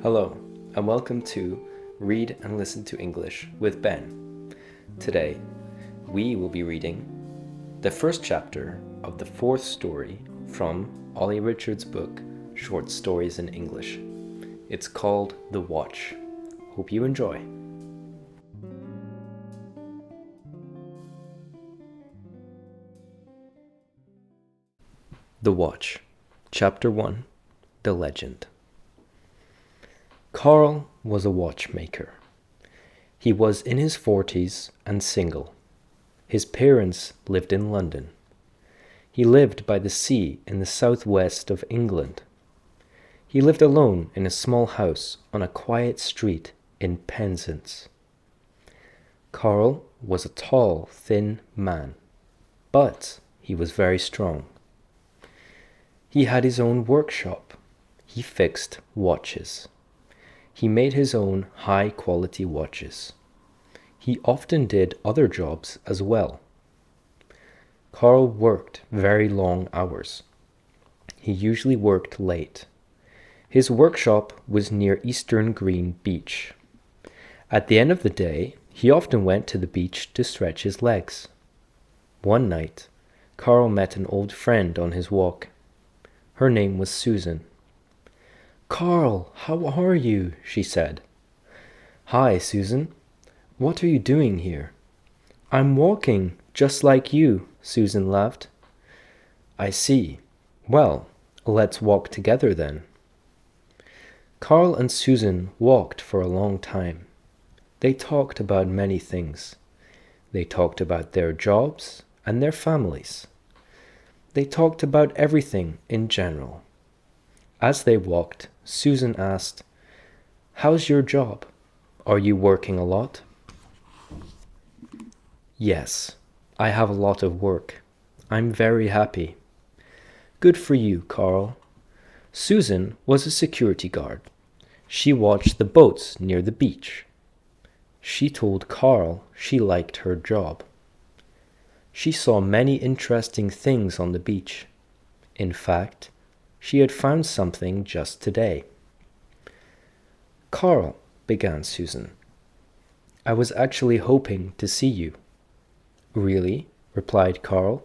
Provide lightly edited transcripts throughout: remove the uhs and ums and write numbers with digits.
Hello, and welcome to Read and Listen to English with Ben. Today, we will be reading the first chapter of the fourth story from Olly Richards' book, Short Stories in English. It's called The Watch. Hope you enjoy. The Watch, Chapter 1, The Legend. Carl was a watchmaker. He was in his 40s and single. His parents lived in London. He lived by the sea in the southwest of England. He lived alone in a small house on a quiet street in Penzance. Carl was a tall, thin man, but he was very strong. He had his own workshop. He fixed watches. He made his own high-quality watches. He often did other jobs as well. Carl worked very long hours. He usually worked late. His workshop was near Eastern Green Beach. At the end of the day, he often went to the beach to stretch his legs. One night, Carl met an old friend on his walk. Her name was Susan. "Carl, how are you?" she said. "Hi, Susan. What are you doing here?" "I'm walking, just like you," Susan laughed. "I see. Well, let's walk together then." Carl and Susan walked for a long time. They talked about many things. They talked about their jobs and their families. They talked about everything in general. As they walked, Susan asked, "How's your job? Are you working a lot?" "Yes, I have a lot of work. I'm very happy." "Good for you, Carl." Susan was a security guard. She watched the boats near the beach. She told Carl she liked her job. She saw many interesting things on the beach. In fact, she had found something just today. "Carl," began Susan, "I was actually hoping to see you." "Really?" replied Carl.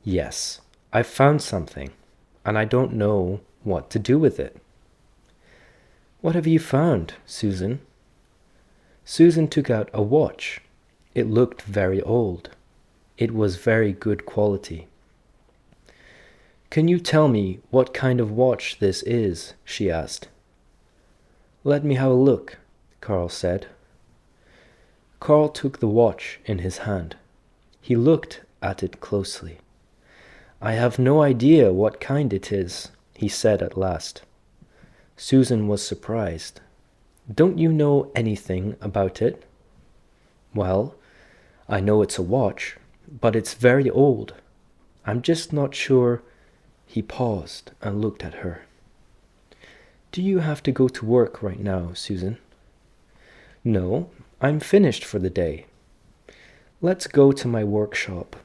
"Yes, I've found something, and I don't know what to do with it." "What have you found, Susan?" Susan took out a watch. It looked very old. It was very good quality. "Can you tell me what kind of watch this is?" she asked. "Let me have a look," Carl said. Carl took the watch in his hand. He looked at it closely. "I have no idea what kind it is," he said at last. Susan was surprised. "Don't you know anything about it?" "Well, I know it's a watch, but it's very old. I'm just not sure." He paused and looked at her. "Do you have to go to work right now, Susan?" "No, I'm finished for the day. Let's go to my workshop.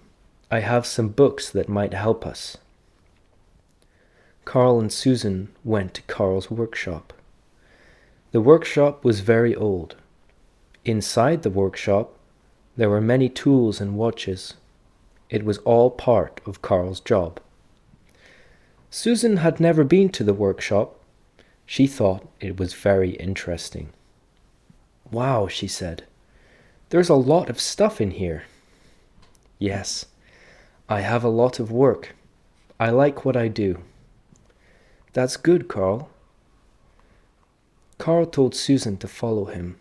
I have some books that might help us." Carl and Susan went to Carl's workshop. The workshop was very old. Inside the workshop, there were many tools and watches. It was all part of Carl's job. Susan had never been to the workshop. She thought it was very interesting. "Wow," she said. "There's a lot of stuff in here." "Yes, I have a lot of work. I like what I do." "That's good, Carl." Carl told Susan to follow him.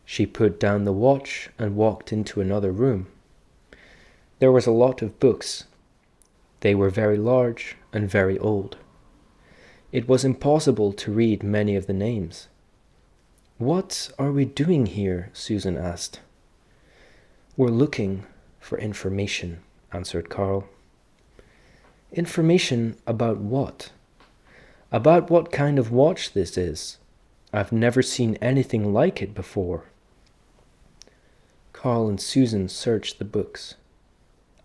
She put down the watch and walked into another room. There was a lot of books. They were very large and very old. It was impossible to read many of the names. "What are we doing here?" Susan asked. "We're looking for information," answered Carl. "Information about what?" "About what kind of watch this is. I've never seen anything like it before." Carl and Susan searched the books.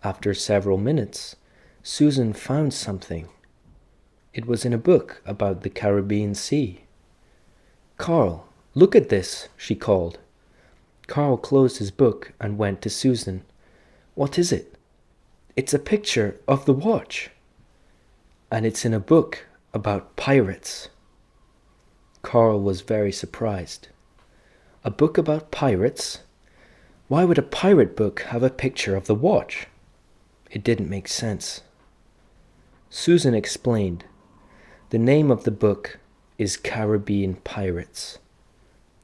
After several minutes, Susan found something. It was in a book about the Caribbean Sea. "Carl, look at this," she called. Carl closed his book and went to Susan. "What is it?" "It's a picture of the watch." "And it's in a book about pirates." Carl was very surprised. A book about pirates? Why would a pirate book have a picture of the watch? It didn't make sense. Susan explained. The name of the book is Caribbean Pirates.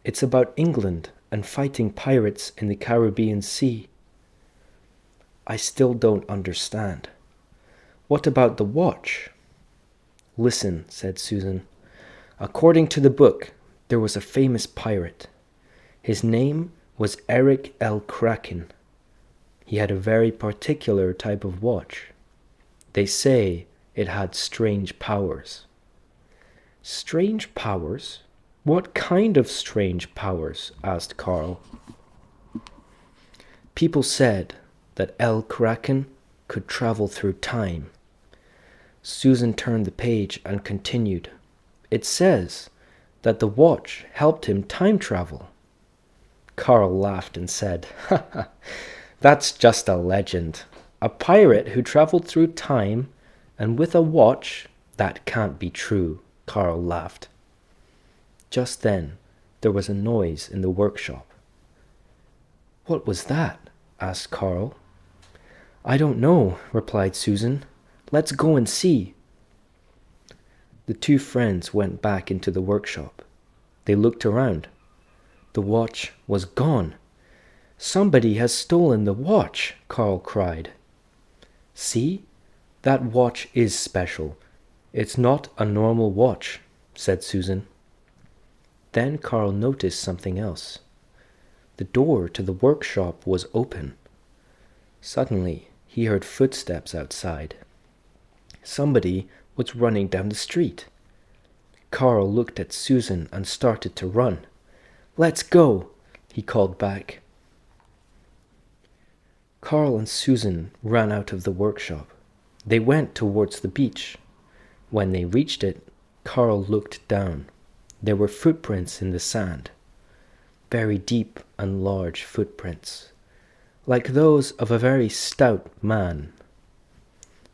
It's about England and fighting pirates in the Caribbean Sea. I still don't understand. What about the watch? Listen, said Susan. According to the book, there was a famous pirate. His name was Eric L. Kraken. He had a very particular type of watch. They say it had strange powers. Strange powers? What kind of strange powers? Asked Carl. People said that L. Kraken could travel through time. Susan turned the page and continued. It says that the watch helped him time travel. Carl laughed and said, That's just a legend. A pirate who traveled through time and with a watch? That can't be true, Carl laughed. Just then, there was a noise in the workshop. What was that? Asked Carl. I don't know, replied Susan. Let's go and see. The two friends went back into the workshop. They looked around. The watch was gone. Somebody has stolen the watch, Carl cried. See, that watch is special. It's not a normal watch, said Susan. Then Carl noticed something else. The door to the workshop was open. Suddenly, he heard footsteps outside. Somebody was running down the street. Carl looked at Susan and started to run. Let's go, he called back. Carl and Susan ran out of the workshop. They went towards the beach. When they reached it, Carl looked down. There were footprints in the sand. Very deep and large footprints, like those of a very stout man.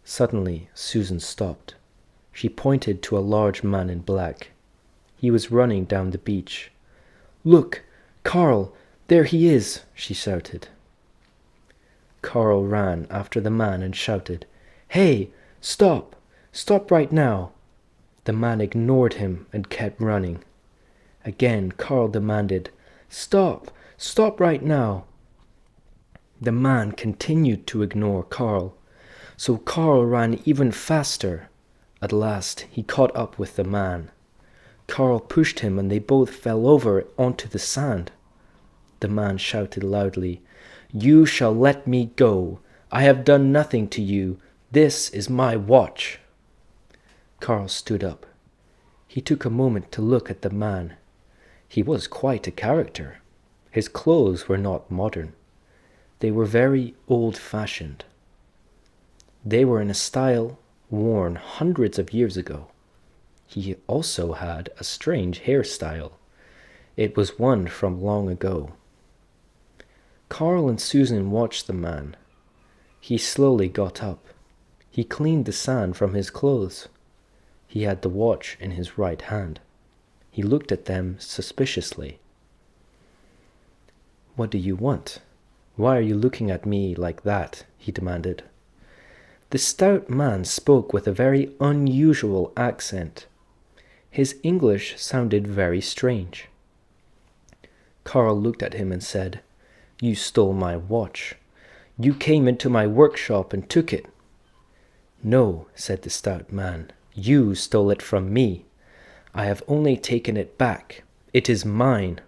Suddenly, Susan stopped. She pointed to a large man in black. He was running down the beach. Look, Carl, there he is, she shouted. Carl ran after the man and shouted, Hey, stop! Stop right now! The man ignored him and kept running. Again, Carl demanded, Stop! Stop right now! The man continued to ignore Carl, so Carl ran even faster. At last, he caught up with the man. Carl pushed him and they both fell over onto the sand. The man shouted loudly, You shall let me go. I have done nothing to you. This is my watch. Carl stood up. He took a moment to look at the man. He was quite a character. His clothes were not modern. They were very old-fashioned. They were in a style worn hundreds of years ago. He also had a strange hairstyle. It was one from long ago. Carl and Susan watched the man. He slowly got up. He cleaned the sand from his clothes. He had the watch in his right hand. He looked at them suspiciously. What do you want? Why are you looking at me like that? He demanded. The stout man spoke with a very unusual accent. His English sounded very strange. Carl looked at him and said, You stole my watch. You came into my workshop and took it. No, said the stout man. You stole it from me. I have only taken it back. It is mine.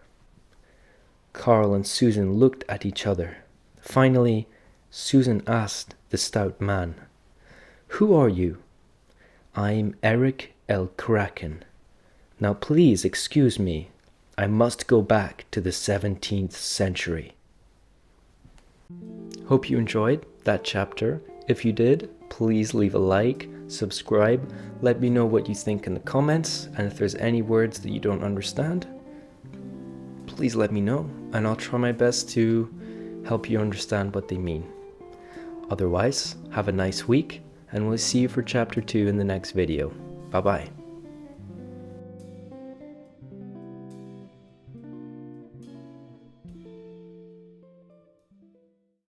Carl and Susan looked at each other. Finally, Susan asked the stout man, Who are you? I'm Eric L. Kraken. Now please excuse me. I must go back to the 17th century. Hope you enjoyed that chapter. If you did, please leave a like, subscribe, let me know what you think in the comments, and if there's any words that you don't understand. please let me know, and I'll try my best to help you understand what they mean. Otherwise, have a nice week, and we'll see you for chapter 2 in the next video. Bye bye.